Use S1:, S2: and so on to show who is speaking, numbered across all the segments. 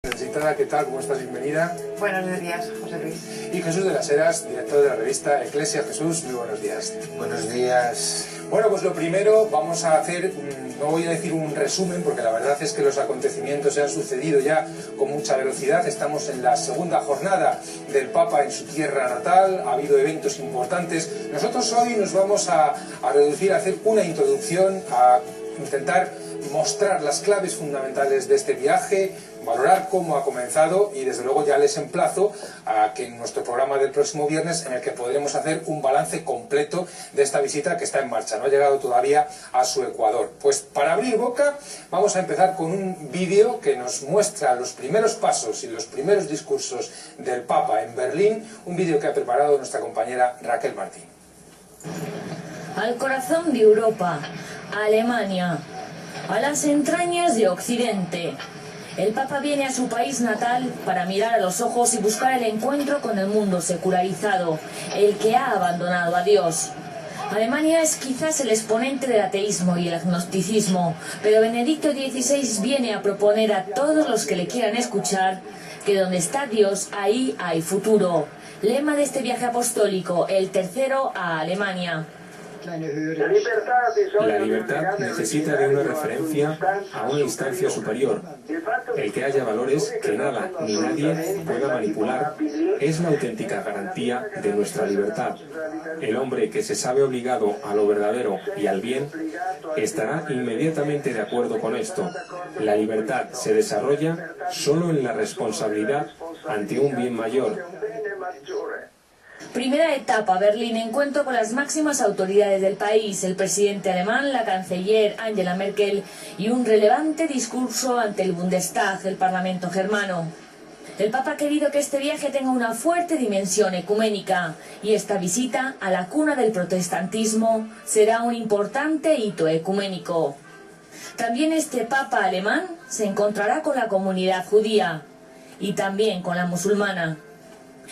S1: Necesitada, ¿qué tal? ¿Cómo estás? Bienvenida.
S2: Buenos días, José Luis.
S1: Y Jesús de las Heras, director de la revista Eclesia. Jesús, muy buenos días.
S3: Buenos días.
S1: Bueno, pues lo primero vamos a hacer, no voy a decir un resumen, porque la verdad es que los acontecimientos se han sucedido ya con mucha velocidad. Estamos en la segunda jornada del Papa en su tierra natal, ha habido eventos importantes. Nosotros hoy nos vamos a reducir a hacer una introducción, a intentar mostrar las claves fundamentales de este viaje, valorar cómo ha comenzado y desde luego ya les emplazo a que en nuestro programa del próximo viernes, en el que podremos hacer un balance completo de esta visita que está en marcha, no ha llegado todavía a su Ecuador. Pues para abrir boca vamos a empezar con un vídeo que nos muestra los primeros pasos y los primeros discursos del Papa en Berlín, un vídeo que ha preparado nuestra compañera Raquel Martín.
S4: Al corazón de Europa, a Alemania, a las entrañas de Occidente. El Papa viene a su país natal para mirar a los ojos y buscar el encuentro con el mundo secularizado, el que ha abandonado a Dios. Alemania es quizás el exponente del ateísmo y el agnosticismo, pero Benedicto XVI viene a proponer a todos los que le quieran escuchar que donde está Dios, ahí hay futuro. Lema de este viaje apostólico, el tercero a Alemania.
S5: La libertad necesita de una referencia a una instancia superior. El que haya valores que nada ni nadie pueda manipular es la auténtica garantía de nuestra libertad. El hombre que se sabe obligado a lo verdadero y al bien estará inmediatamente de acuerdo con esto. La libertad se desarrolla solo en la responsabilidad ante un bien mayor.
S4: Primera etapa, Berlín, encuentro con las máximas autoridades del país, el presidente alemán, la canciller Angela Merkel y un relevante discurso ante el Bundestag, el Parlamento germano. El Papa ha querido que este viaje tenga una fuerte dimensión ecuménica y esta visita a la cuna del protestantismo será un importante hito ecuménico. También este Papa alemán se encontrará con la comunidad judía y también con la musulmana.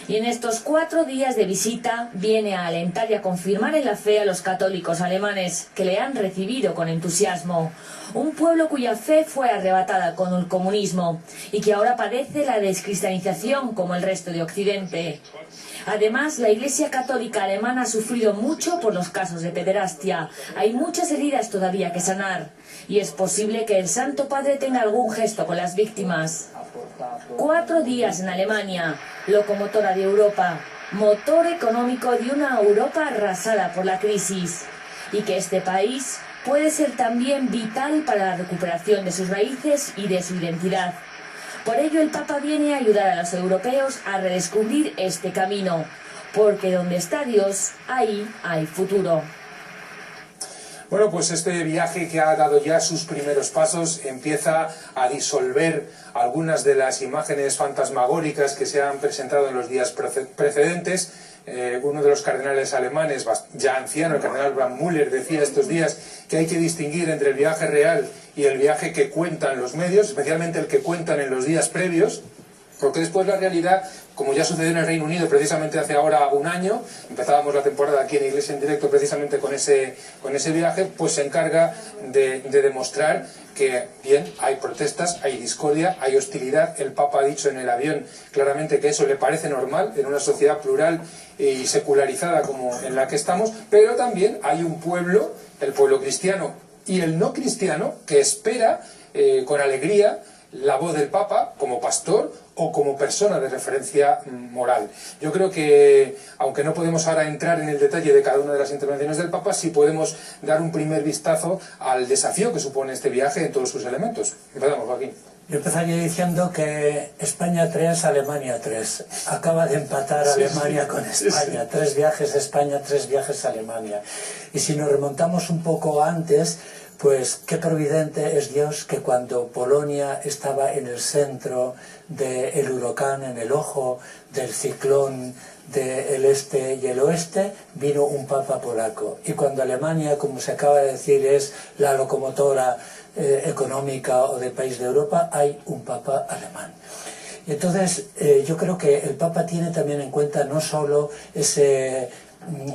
S4: Y en estos 4 días de visita viene a alentar y a confirmar en la fe a los católicos alemanes que le han recibido con entusiasmo. Un pueblo cuya fe fue arrebatada con el comunismo y que ahora padece la descristianización como el resto de Occidente. Además, la Iglesia Católica alemana ha sufrido mucho por los casos de pederastia. Hay muchas heridas todavía que sanar y es posible que el Santo Padre tenga algún gesto con las víctimas. 4 días en Alemania, locomotora de Europa, motor económico de una Europa arrasada por la crisis, y que este país puede ser también vital para la recuperación de sus raíces y de su identidad. Por ello el Papa viene a ayudar a los europeos a redescubrir este camino, porque donde está Dios, ahí hay futuro.
S1: Bueno, pues este viaje que ha dado ya sus primeros pasos empieza a disolver algunas de las imágenes fantasmagóricas que se han presentado en los días precedentes. Uno de los cardenales alemanes, ya anciano, el cardenal Brandmüller, decía estos días que hay que distinguir entre el viaje real y el viaje que cuentan los medios, especialmente el que cuentan en los días previos, porque después la realidad, como ya sucedió en el Reino Unido precisamente hace ahora un año, empezábamos la temporada aquí en Iglesia en Directo precisamente con ese viaje, pues se encarga de demostrar que, bien, hay protestas, hay discordia, hay hostilidad. El Papa ha dicho en el avión claramente que eso le parece normal en una sociedad plural y secularizada como en la que estamos, pero también hay un pueblo, el pueblo cristiano y el no cristiano, que espera con alegría la voz del Papa como pastor o como persona de referencia moral. Yo creo que, aunque no podemos ahora entrar en el detalle de cada una de las intervenciones del Papa, sí podemos dar un primer vistazo al desafío que supone este viaje en todos sus elementos. Empezamos, Joaquín.
S3: Yo empezaría diciendo que España 3, Alemania 3. Acaba de empatar Alemania con España. 3 viajes a España, 3 viajes a Alemania. Y si nos remontamos un poco antes, pues qué providente es Dios que cuando Polonia estaba en el centro del huracán, en el ojo del ciclón del este y el oeste, vino un papa polaco. Y cuando Alemania, como se acaba de decir, es la locomotora económica o del país de Europa, hay un papa alemán. Y entonces yo creo que el Papa tiene también en cuenta no solo ese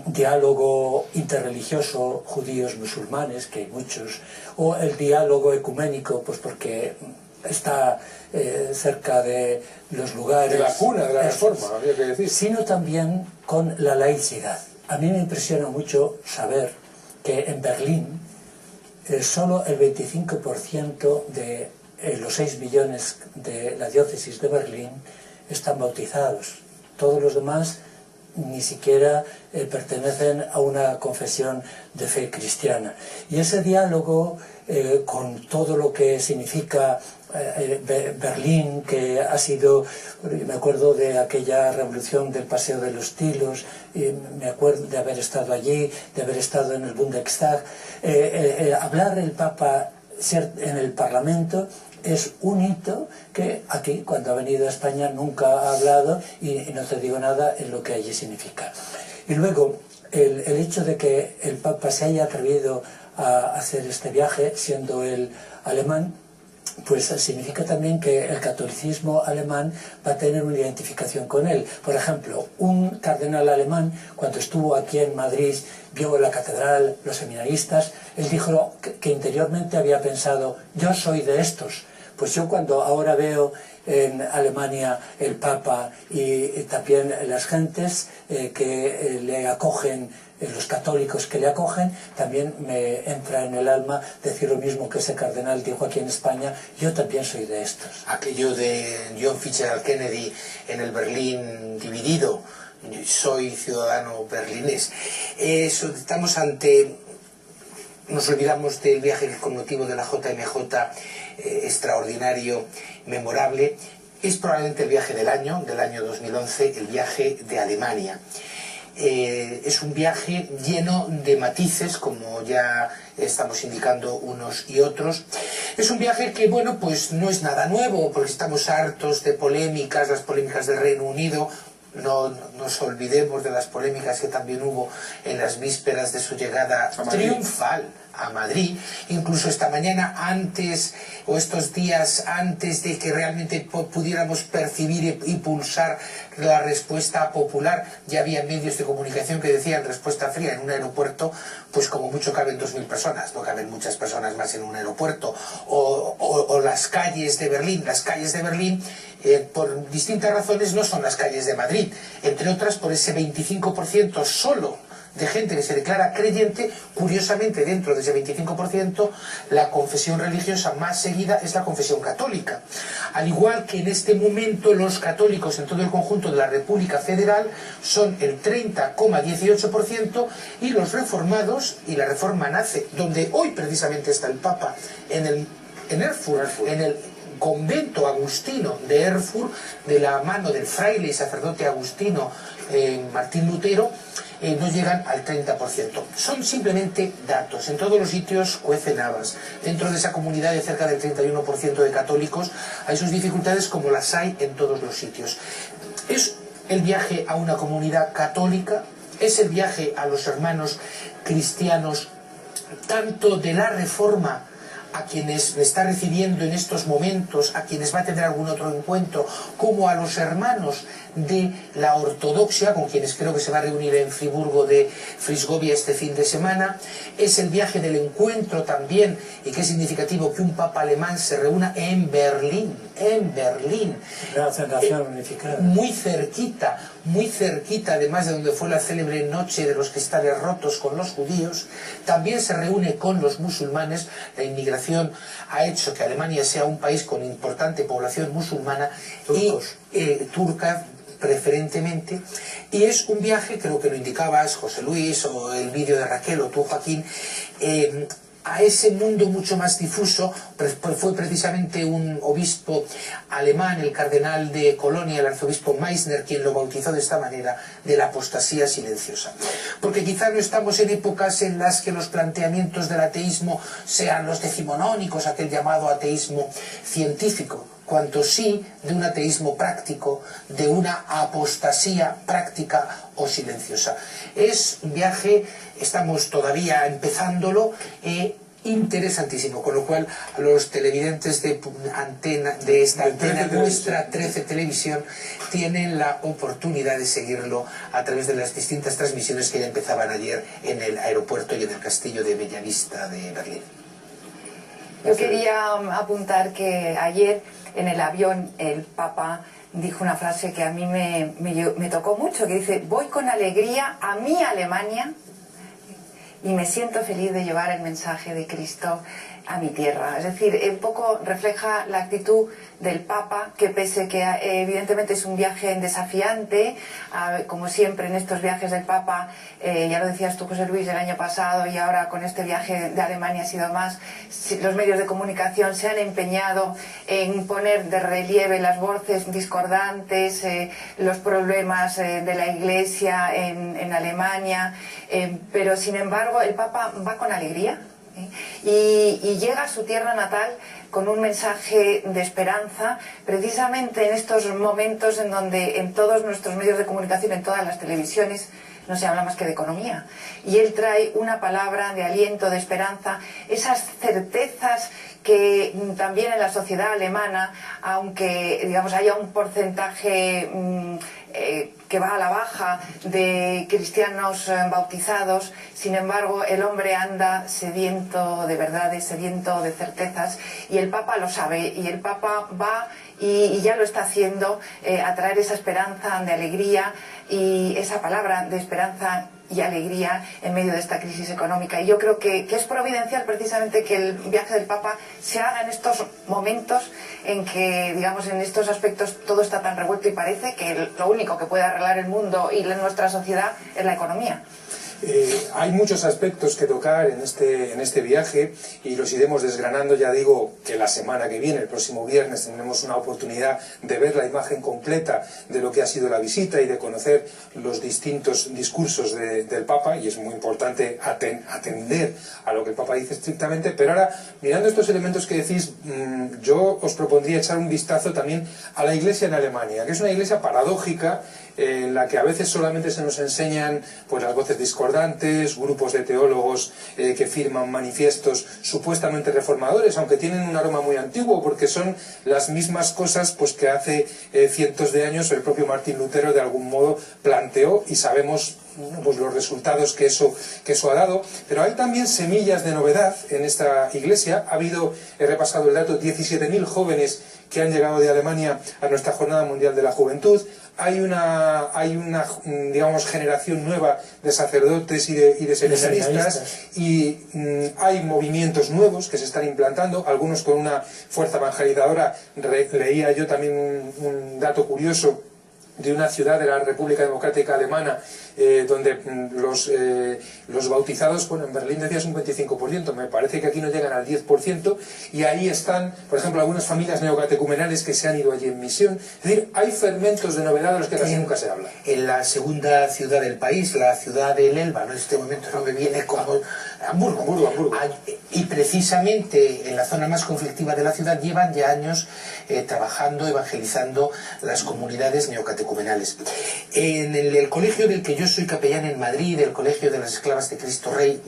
S3: diálogo interreligioso judíos musulmanes, que hay muchos, o el diálogo ecuménico, pues porque está cerca de los lugares...
S1: De la cuna de la reforma, habría que decir.
S3: Sino también con la laicidad. A mí me impresiona mucho saber que en Berlín solo el 25% de los 6 millones de la diócesis de Berlín están bautizados. Todos los demás ni siquiera pertenecen a una confesión de fe cristiana. Y ese diálogo con todo lo que significa Berlín, que ha sido, me acuerdo de aquella revolución del Paseo de los Tilos, me acuerdo de haber estado allí, de haber estado en el Bundestag, hablar el Papa en el Parlamento es un hito que aquí, cuando ha venido a España, nunca ha hablado, y no te digo nada en lo que allí significa. Y luego, el hecho de que el Papa se haya atrevido a hacer este viaje, siendo él alemán, pues significa también que el catolicismo alemán va a tener una identificación con él. Por ejemplo, un cardenal alemán, cuando estuvo aquí en Madrid, vio la catedral, los seminaristas, él dijo que interiormente había pensado, yo soy de estos. Pues yo cuando ahora veo en Alemania el Papa y también las gentes que le acogen, los católicos que le acogen, también me entra en el alma decir lo mismo que ese cardenal dijo aquí en España, yo también soy de estos.
S2: Aquello de John Fitzgerald Kennedy en el Berlín dividido, soy ciudadano berlinés. Estamos ante... Nos olvidamos del viaje con motivo de la JMJ extraordinario, memorable. Es probablemente el viaje del año 2011, el viaje de Alemania. Es un viaje lleno de matices, como ya estamos indicando unos y otros. Es un viaje que, bueno, pues no es nada nuevo, porque estamos hartos de polémicas, las polémicas del Reino Unido. No nos olvidemos de las polémicas que también hubo en las vísperas de su llegada triunfal a Madrid. Incluso esta mañana, antes, o estos días antes de que realmente pudiéramos percibir y pulsar la respuesta popular, ya había medios de comunicación que decían respuesta fría en un aeropuerto, pues como mucho caben 2.000 personas, no caben muchas personas más en un aeropuerto. O las calles de Berlín. Las calles de Berlín, por distintas razones, no son las calles de Madrid, entre otras por ese 25% solo de gente que se declara creyente. Curiosamente, dentro de ese 25%, la confesión religiosa más seguida es la confesión católica. Al igual que en este momento los católicos en todo el conjunto de la República Federal son el 30,18%, y los reformados, y la reforma nace donde hoy precisamente está el Papa, en Erfurt, en el convento agustino de Erfurt, de la mano del fraile y sacerdote agustino Martín Lutero, no llegan al 30%. Son simplemente datos. En todos los sitios cuecen habas. Dentro de esa comunidad de cerca del 31% de católicos hay sus dificultades, como las hay en todos los sitios. Es el viaje a una comunidad católica, es el viaje a los hermanos cristianos, tanto de la Reforma, a quienes me está recibiendo en estos momentos, a quienes va a tener algún otro encuentro, como a los hermanos de la ortodoxia, con quienes creo que se va a reunir en Friburgo de Brisgovia este fin de semana. Es el viaje del encuentro también, y qué significativo que un papa alemán se reúna en Berlín, muy cerquita, además de donde fue la célebre noche de los cristales rotos con los judíos. También se reúne con los musulmanes. La inmigración ha hecho que Alemania sea un país con importante población musulmana y turca preferentemente, y es un viaje, creo que lo indicabas José Luis, o el vídeo de Raquel, o tú, Joaquín, a ese mundo mucho más difuso. Fue precisamente un obispo alemán, el cardenal de Colonia, el arzobispo Meissner, quien lo bautizó de esta manera, de la apostasía silenciosa. Porque quizá no estamos en épocas en las que los planteamientos del ateísmo sean los decimonónicos, aquel llamado ateísmo científico, cuanto sí de un ateísmo práctico, de una apostasía práctica o silenciosa. Es un viaje, estamos todavía empezándolo, interesantísimo, con lo cual a los televidentes de esta antena nuestra, 13 Televisión, tienen la oportunidad de seguirlo a través de las distintas transmisiones que ya empezaban ayer en el aeropuerto y en el castillo de Bellavista de Berlín.
S6: Yo quería apuntar que ayer en el avión el Papa dijo una frase que a mí me tocó mucho, que dice: voy con alegría a mi Alemania y me siento feliz de llevar el mensaje de Cristo a mi tierra. Es decir, un poco refleja la actitud del Papa, que pese que evidentemente es un viaje desafiante, como siempre en estos viajes del Papa, ya lo decías tú, José Luis, el año pasado, y ahora con este viaje de Alemania ha sido más, los medios de comunicación se han empeñado en poner de relieve las voces discordantes, los problemas de la Iglesia en Alemania, pero sin embargo el Papa va con alegría. Y llega a su tierra natal con un mensaje de esperanza, precisamente en estos momentos en donde en todos nuestros medios de comunicación, en todas las televisiones, no se habla más que de economía. Y él trae una palabra de aliento, de esperanza, esas certezas que también en la sociedad alemana, aunque digamos haya un porcentaje que va a la baja de cristianos bautizados, sin embargo el hombre anda sediento de verdades, sediento de certezas, y el Papa lo sabe, y el Papa va y ya lo está haciendo, a traer esa esperanza de alegría y esa palabra de esperanza y alegría en medio de esta crisis económica. Y yo creo que es providencial precisamente que el viaje del Papa se haga en estos momentos en que, digamos, en estos aspectos todo está tan revuelto y parece que lo único que puede arreglar el mundo y nuestra sociedad es la economía.
S1: Hay muchos aspectos que tocar en este viaje y los iremos desgranando. Ya digo que la semana que viene, el próximo viernes, tendremos una oportunidad de ver la imagen completa de lo que ha sido la visita y de conocer los distintos discursos del Papa, y es muy importante atender a lo que el Papa dice estrictamente. Pero ahora, mirando estos elementos que decís, yo os propondría echar un vistazo también a la Iglesia en Alemania, que es una iglesia paradójica, en la que a veces solamente se nos enseñan pues las voces discordantes, grupos de teólogos que firman manifiestos supuestamente reformadores, aunque tienen un aroma muy antiguo, porque son las mismas cosas pues que hace cientos de años el propio Martín Lutero de algún modo planteó, y sabemos pues los resultados que eso ha dado. Pero hay también semillas de novedad en esta iglesia. Ha habido, he repasado el dato, 17.000 jóvenes que han llegado de Alemania a nuestra Jornada Mundial de la Juventud. Hay una digamos, generación nueva de sacerdotes y de seminaristas, y hay movimientos nuevos que se están implantando, algunos con una fuerza evangelizadora. Leía yo también un dato curioso de una ciudad de la República Democrática Alemana, donde los bautizados, bueno, en Berlín decías un 25%, me parece que aquí no llegan al 10%, y ahí están, por ejemplo, algunas familias neocatecumenales que se han ido allí en misión. Es decir, hay fermentos de novedad de los que casi nunca se habla.
S2: En la segunda ciudad del país, la ciudad de Elba, ¿no? En este momento no me viene como Hamburgo. Y precisamente en la zona más conflictiva de la ciudad llevan ya años trabajando, evangelizando las comunidades neocatecumenales. En el colegio del que yo soy capellán en Madrid, el Colegio de las Esclavas de Cristo Rey,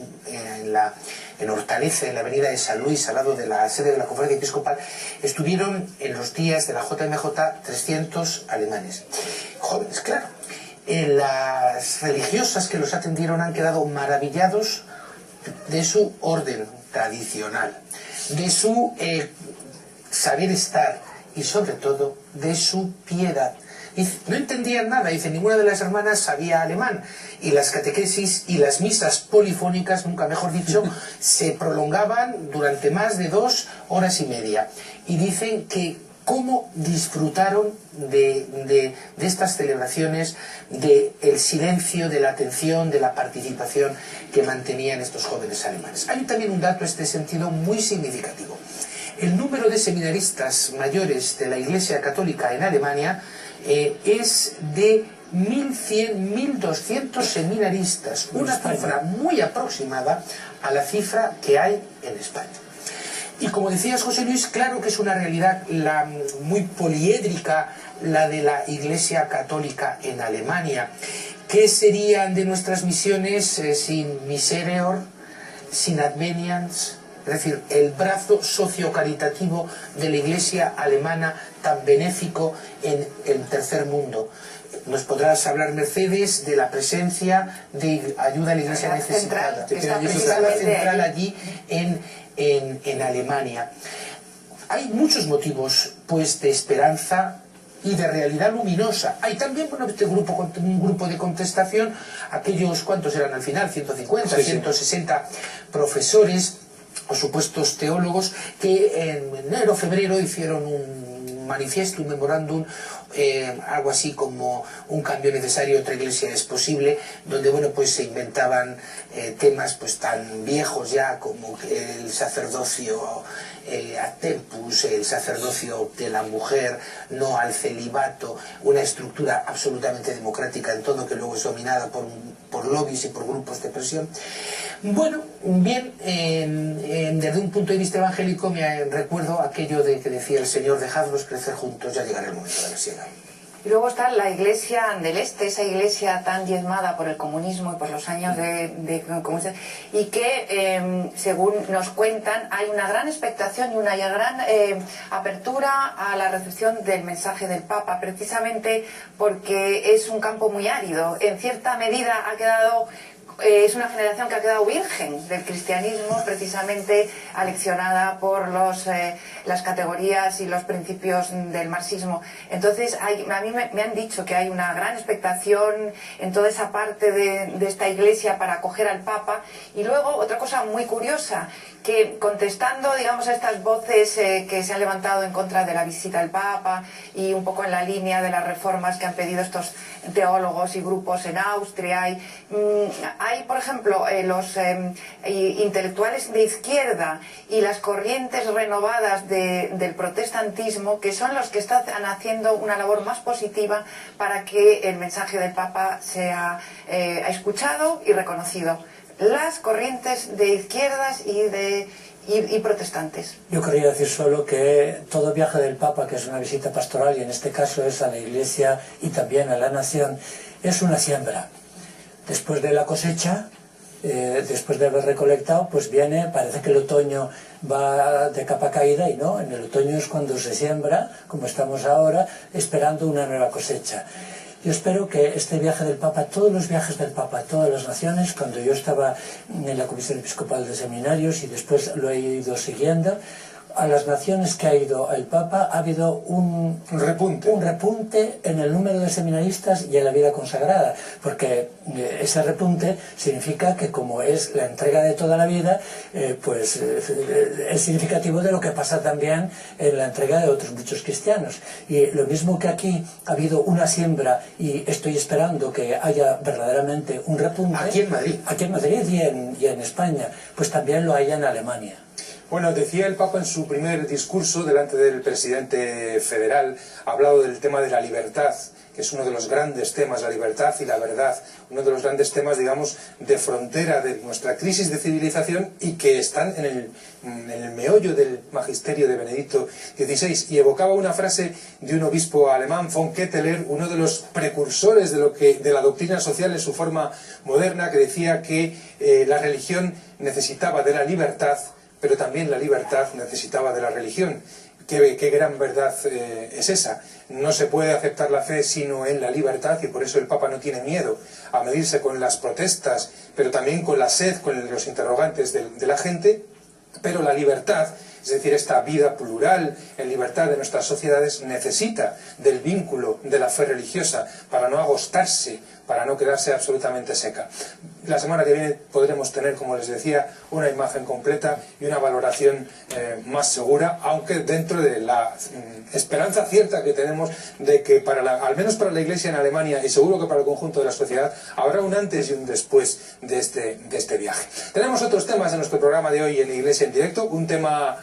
S2: en Hortaleza, en la avenida de San Luis, al lado de la sede de la Conferencia Episcopal, estuvieron en los días de la JMJ 300 alemanes. Jóvenes, claro. Las religiosas que los atendieron han quedado maravillados de su orden tradicional, de su saber estar y sobre todo de su piedad. No entendían nada, dice, ninguna de las hermanas sabía alemán, y las catequesis y las misas polifónicas, nunca mejor dicho, se prolongaban durante más de 2 horas y media. Y dicen que cómo disfrutaron de estas celebraciones, del silencio, de la atención, de la participación que mantenían estos jóvenes alemanes. Hay también un dato en este sentido muy significativo. El número de seminaristas mayores de la Iglesia Católica en Alemania es de 1.100, 1.200 seminaristas, una cifra muy aproximada a la cifra que hay en España. Y como decías, José Luis, claro que es una realidad muy poliédrica la de la Iglesia Católica en Alemania. ¿Qué serían de nuestras misiones sin Misereor, sin Advenians, es decir, el brazo sociocaritativo de la Iglesia alemana tan benéfico en el tercer mundo. Nos podrás hablar, Mercedes, de la presencia de ayuda a la Iglesia necesitada.
S6: Está
S2: la central allí en Alemania. Hay muchos motivos pues de esperanza y de realidad luminosa. Hay también un grupo de contestación, aquellos, ¿cuántos eran al final? 150, sí, 160 profesores o supuestos teólogos que en enero, febrero hicieron un manifiesto, un memorándum, algo así como un cambio necesario, otra iglesia es posible, donde bueno, pues se inventaban temas pues tan viejos ya como el sacerdocio ad tempus, el sacerdocio de la mujer, no al celibato, una estructura absolutamente democrática en todo, que luego es dominada por lobbies y por grupos de presión. Bueno, bien, desde un punto de vista evangélico me recuerdo aquello de que decía el Señor: dejadlos crecer juntos, ya llegará el momento de la siega.
S6: Y luego está la iglesia del Este, esa iglesia tan diezmada por el comunismo y por los años de comunismo, y que, según nos cuentan, hay una gran expectación y una gran apertura a la recepción del mensaje del Papa, precisamente porque es un campo muy árido. En cierta medida ha quedado... es una generación que ha quedado virgen del cristianismo, precisamente aleccionada por las categorías y los principios del marxismo. Entonces, a mí me han dicho que hay una gran expectación en toda esa parte de esta iglesia para acoger al Papa. Y luego, otra cosa muy curiosa, que contestando, digamos, a estas voces que se han levantado en contra de la visita del Papa y un poco en la línea de las reformas que han pedido estos teólogos y grupos en Austria, hay, por ejemplo, los intelectuales de izquierda y las corrientes renovadas del protestantismo, que son los que están haciendo una labor más positiva para que el mensaje del Papa sea escuchado y reconocido. Las corrientes de izquierdas y protestantes.
S3: Yo quería decir solo que todo viaje del Papa, que es una visita pastoral, y en este caso es a la Iglesia y también a la nación, es una siembra. Después de la cosecha, después de haber recolectado, pues viene, parece que el otoño va de capa caída, y no, en el otoño es cuando se siembra, como estamos ahora, esperando una nueva cosecha. Yo espero que este viaje del Papa, todos los viajes del Papa a todas las naciones, cuando yo estaba en la Comisión Episcopal de Seminarios y después lo he ido siguiendo, a las naciones que ha ido el Papa ha habido un repunte en el número de seminaristas y en la vida consagrada, porque ese repunte significa que, como es la entrega de toda la vida, pues es significativo de lo que pasa también en la entrega de otros muchos cristianos. Y lo mismo que aquí ha habido una siembra, y estoy esperando que haya verdaderamente un repunte
S2: aquí en Madrid
S3: y en España, pues también lo haya en Alemania.
S1: Bueno, decía el Papa en su primer discurso delante del presidente federal, ha hablado del tema de la libertad, que es uno de los grandes temas, la libertad y la verdad, uno de los grandes temas, digamos, de frontera de nuestra crisis de civilización, y que están en el meollo del magisterio de Benedicto XVI. Y evocaba una frase de un obispo alemán, von Ketteler, uno de los precursores de la doctrina social en su forma moderna, que decía que la religión necesitaba de la libertad, pero también la libertad necesitaba de la religión. ¿Qué gran verdad es esa? No se puede aceptar la fe sino en la libertad, y por eso el Papa no tiene miedo a medirse con las protestas, pero también con la sed, con los interrogantes de la gente. Pero la libertad, es decir, esta vida plural en libertad de nuestras sociedades, necesita del vínculo de la fe religiosa para no agostarse, para no quedarse absolutamente seca. La semana que viene podremos tener, como les decía, una imagen completa y una valoración más segura, aunque dentro de la esperanza cierta que tenemos de que, al menos para la Iglesia en Alemania, y seguro que para el conjunto de la sociedad, habrá un antes y un después de este viaje. Tenemos otros temas en nuestro programa de hoy en Iglesia en Directo, un tema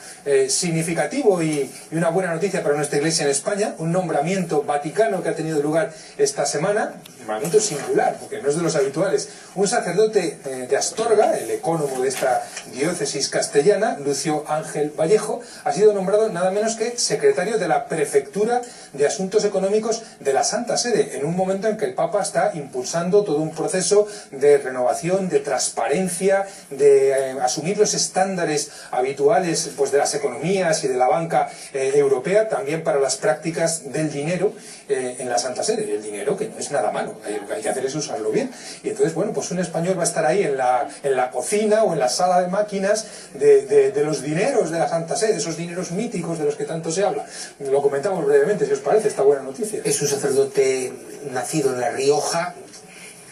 S1: significativo y una buena noticia para nuestra Iglesia en España, un nombramiento vaticano que ha tenido lugar esta semana, nombramiento singular, porque no es de los habituales. Un sacerdote de Astorga, el ecónomo de esta diócesis castellana, Lucio Ángel Vallejo, ha sido nombrado nada menos que secretario de la Prefectura de Asuntos Económicos de la Santa Sede, en un momento en que el Papa está impulsando todo un proceso de renovación, de transparencia, de asumir los estándares habituales pues, de las economías y de la banca europea, también para las prácticas del dinero en la Santa Sede. El dinero que no es nada malo, lo que hay que hacer es usarlo bien. Y entonces, bueno, pues un español va a estar ahí en la cocina o en la sala de máquinas de los dineros de la Santa Sede, esos dineros míticos de los que tanto se habla. Lo comentamos brevemente, si os parece, esta buena noticia.
S2: Es un sacerdote nacido en La Rioja,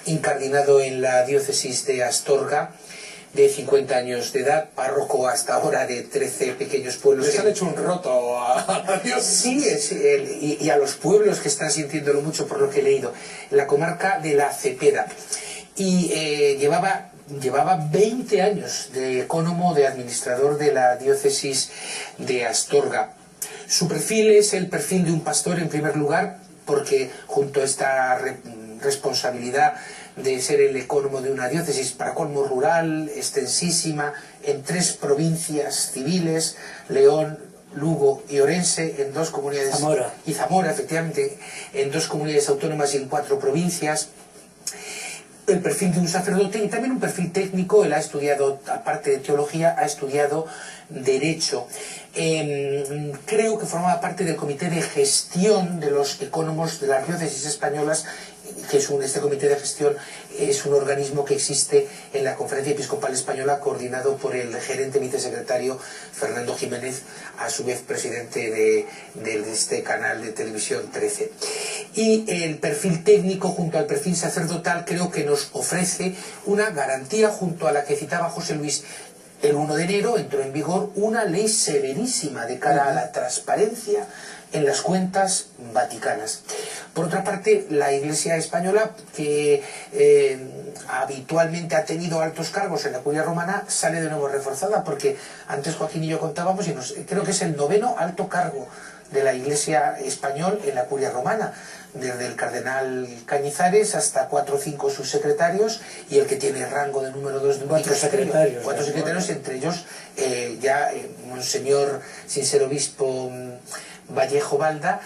S2: incardinado en la diócesis de Astorga, de 50 años de edad, párroco hasta ahora de 13 pequeños pueblos.
S1: Les han hecho un roto a Dios.
S2: Sí, y a los pueblos que están sintiéndolo mucho por lo que he leído. La comarca de la Cepeda. Y llevaba 20 años de ecónomo, de administrador de la diócesis de Astorga. Su perfil es el perfil de un pastor en primer lugar, porque junto a esta responsabilidad de ser el ecónomo de una diócesis, para colmo rural, extensísima, en 3 provincias civiles, León, Lugo y Orense, en 2 comunidades...
S3: Zamora.
S2: Y Zamora, efectivamente, en 2 comunidades autónomas y en 4 provincias. El perfil de un sacerdote y también un perfil técnico. Él ha estudiado, aparte de teología, ha estudiado Derecho. Creo que formaba parte del comité de gestión de los ecónomos de las diócesis españolas, que es este comité de gestión es un organismo que existe en la Conferencia Episcopal Española, coordinado por el gerente vicesecretario Fernando Jiménez, a su vez presidente de este canal de televisión 13. Y el perfil técnico junto al perfil sacerdotal creo que nos ofrece una garantía, junto a la que citaba José Luis. El 1 de enero entró en vigor una ley severísima de cara a la transparencia en las cuentas vaticanas. Por otra parte, la Iglesia española, que habitualmente ha tenido altos cargos en la Curia Romana, sale de nuevo reforzada, porque antes Joaquín y yo contábamos, y creo que es el 9º alto cargo de la Iglesia española en la Curia Romana, desde el cardenal Cañizares hasta 4 o 5 subsecretarios, y el que tiene rango de número 2 de un
S3: 4 secretarios.
S2: 4 secretarios, entre ellos Monseñor, sin ser obispo, Vallejo Balda,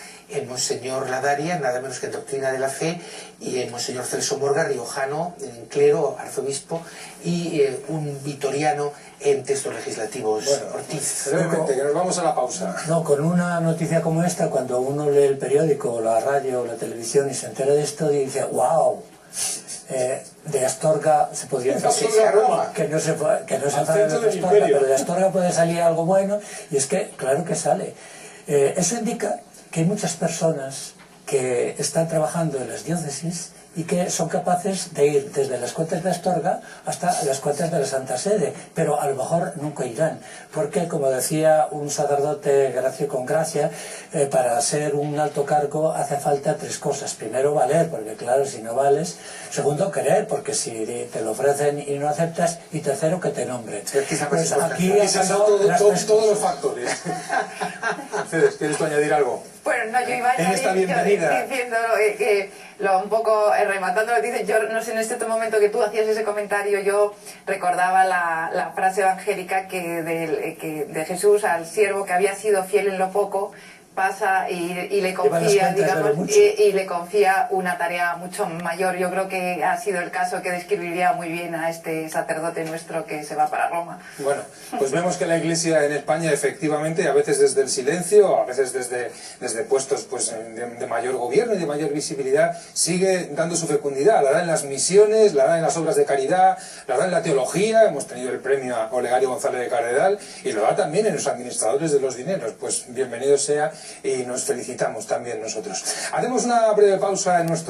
S2: Monseñor Ladaria, nada menos que en Doctrina de la Fe, y Monseñor Celso Morga, riojano, en clero, arzobispo, y un vitoriano en textos legislativos.
S1: Bueno,
S2: Ortiz.
S1: brevemente, que nos vamos a la pausa.
S3: No, con una noticia como esta, cuando uno lee el periódico, o la radio, o la televisión y se entera de esto, dice, wow, de Astorga se podría decir que no se sabe de Astorga, pero de Astorga puede salir algo bueno, y es que, claro que sale. Eso indica que hay muchas personas que están trabajando en las diócesis y que son capaces de ir desde las cuentas de Astorga hasta las cuentas de la Santa Sede, pero a lo mejor nunca irán, porque, como decía un sacerdote con gracia, para ser un alto cargo hace falta 3 cosas. Primero, valer, porque claro, si no vales. Segundo, querer, porque si te lo ofrecen y no aceptas. Y tercero, que te nombren.
S1: Pues aquí se han dado todos los factores. Mercedes, ¿quieres tú añadir algo?
S6: Bueno, no, yo iba a añadir diciendo que un poco rematando lo que dices. Yo no sé, en este momento que tú hacías ese comentario, yo recordaba la frase evangélica de Jesús al siervo que había sido fiel en lo poco, pasa y le confía, digamos, y le confía una tarea mucho mayor. Yo creo que ha sido el caso que describiría muy bien a este sacerdote nuestro que se va para Roma.
S1: Bueno, pues vemos que la Iglesia en España, efectivamente, a veces desde el silencio, a veces desde puestos pues, de mayor gobierno y de mayor visibilidad, sigue dando su fecundidad. La da en las misiones, la da en las obras de caridad, la da en la teología. Hemos tenido el premio a Olegario González de Cardenal, y lo da también en los administradores de los dineros. Pues bienvenido sea, y nos felicitamos también nosotros. Hacemos una breve pausa en nuestro